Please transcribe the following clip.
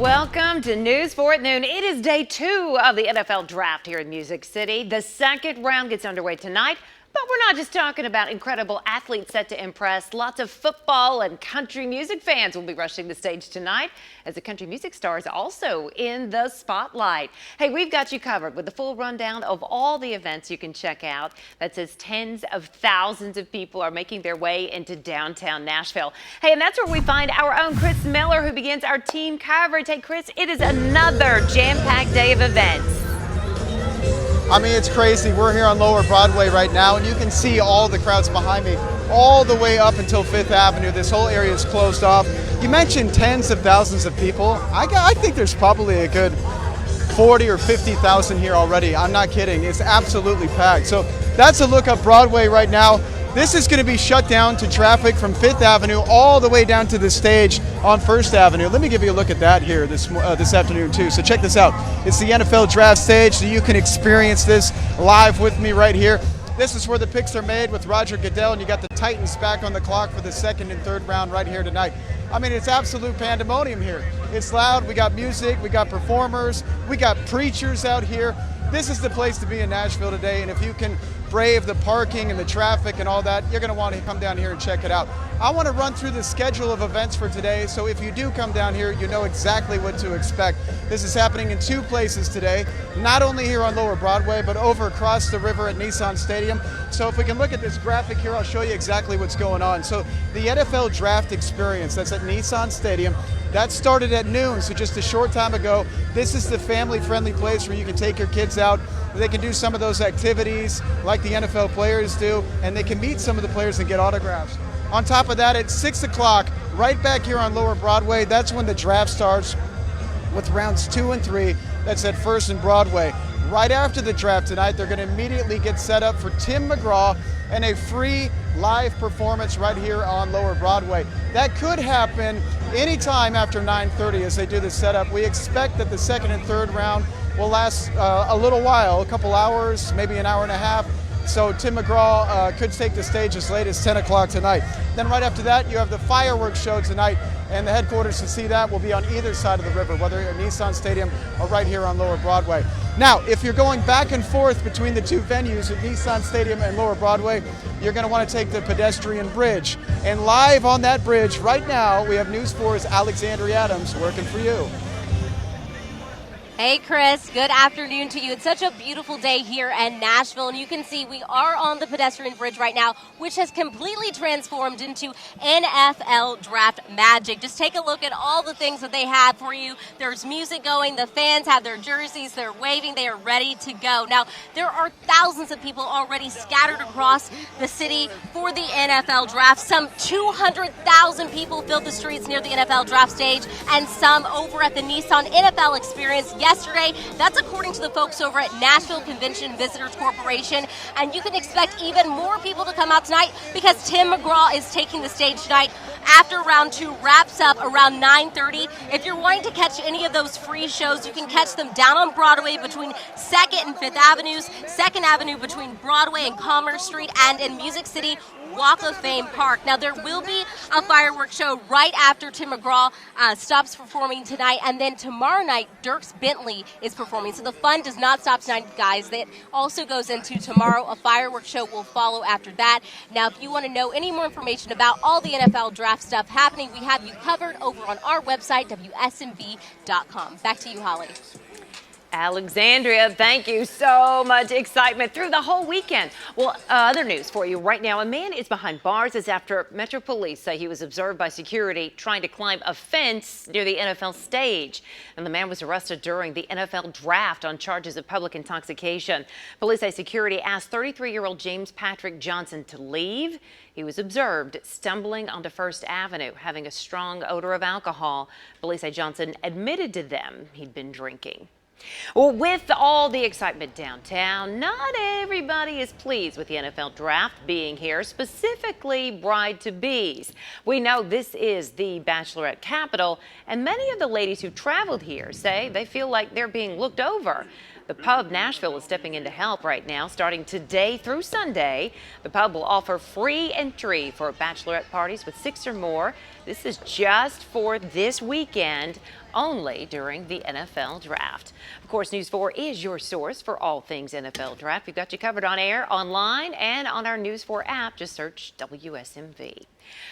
Welcome to News 4 at noon. It is day 2 of the NFL Draft here in Music City. The second round gets underway tonight. But we're not just talking about incredible athletes set to impress. Lots of football and country music fans will be rushing the stage tonight as the country music stars also in the spotlight. Hey, we've got you covered with the full rundown of all the events you can check out. That says tens of thousands of people are making their way into downtown Nashville. Hey, and that's where we find our own Chris Miller, who begins our team coverage. Hey, Chris, it is another jam-packed day of events. I mean, it's crazy. We're here on Lower Broadway right now, and you can see all the crowds behind me all the way up until Fifth Avenue. This whole area is closed off. You mentioned tens of thousands of people. I think there's probably a good 40 or 50,000 here already. I'm not kidding. It's absolutely packed. So that's a look up Broadway right now. This is going to be shut down to traffic from Fifth Avenue all the way down to the stage on First Avenue. Let me give you a look at that here this afternoon too. So check this out. It's the NFL Draft stage, so you can experience this live with me right here. This is where the picks are made with Roger Goodell, and you got the Titans back on the clock for the second and third round right here tonight. I mean, it's absolute pandemonium here. It's loud. We got music. We got performers. We got preachers out here. This is the place to be in Nashville today, and if you can brave the parking and the traffic and all that, you're going to want to come down here and check it out. I want to run through the schedule of events for today, so if you do come down here, you know exactly what to expect. This is happening in 2 places today, not only here on Lower Broadway, but over across the river at Nissan Stadium. So if we can look at this graphic here, I'll show you exactly what's going on. So the NFL Draft Experience, that's at Nissan Stadium. That started at noon, so just a short time ago. This is the family-friendly place where you can take your kids out. They can do some of those activities like the NFL players do, and they can meet some of the players and get autographs. On top of that, at 6 o'clock, right back here on Lower Broadway, that's when the draft starts with rounds 2 and 3. That's at First and Broadway. Right after the draft tonight, they're going to immediately get set up for Tim McGraw and a free live performance right here on Lower Broadway. That could happen anytime after 9:30 as they do the setup. We expect that the second and third round will last a little while, a couple hours, maybe an hour and a half. So Tim McGraw could take the stage as late as 10 o'clock tonight. Then right after that, you have the fireworks show tonight, and the headquarters to see that will be on either side of the river, whether at Nissan Stadium or right here on Lower Broadway. Now, if you're going back and forth between the 2 venues at Nissan Stadium and Lower Broadway, you're going to want to take the pedestrian bridge. And live on that bridge right now, we have News 4's Alexandria Adams working for you. Hey Chris, good afternoon to you. It's such a beautiful day here in Nashville, and you can see we are on the pedestrian bridge right now, which has completely transformed into NFL Draft magic. Just take a look at all the things that they have for you. There's music going, the fans have their jerseys, they're waving, they are ready to go. Now, there are thousands of people already scattered across the city for the NFL Draft. Some 200,000 people filled the streets near the NFL Draft stage, and some over at the Nissan NFL Experience yesterday. That's according to the folks over at Nashville Convention Visitors Corporation. And you can expect even more people to come out tonight because Tim McGraw is taking the stage tonight after round 2 wraps up around 9:30. If you're wanting to catch any of those free shows, you can catch them down on Broadway between 2nd and 5th Avenues, 2nd Avenue between Broadway and Commerce Street, and in Music City, Walk of Fame Park. Now, there will be a fireworks show right after Tim McGraw stops performing tonight, and then tomorrow night, Dierks Bentley is performing. So the fun does not stop tonight, guys. That also goes into tomorrow. A fireworks show will follow after that. Now, if you want to know any more information about all the NFL draft stuff happening, we have you covered over on our website, WSMV.com. Back to you, Holly. Alexandria, thank you. So much excitement through the whole weekend. Well, other news for you right now. A man is behind bars as after Metro Police say he was observed by security trying to climb a fence near the NFL stage. And the man was arrested during the NFL Draft on charges of public intoxication. Police say security asked 33-year-old James Patrick Johnson to leave. He was observed stumbling onto First Avenue, having a strong odor of alcohol. Police say Johnson admitted to them he'd been drinking. Well, with all the excitement downtown, not everybody is pleased with the NFL Draft being here, specifically bride-to-bes. We know this is the bachelorette capital, and many of the ladies who traveled here say they feel like they're being looked over. The Pub Nashville is stepping in to help right now. Starting today through Sunday, the pub will offer free entry for bachelorette parties with 6 or more. This is just for this weekend, only during the NFL Draft. Of course, News 4 is your source for all things NFL Draft. We've got you covered on air, online, and on our News 4 app. Just search WSMV.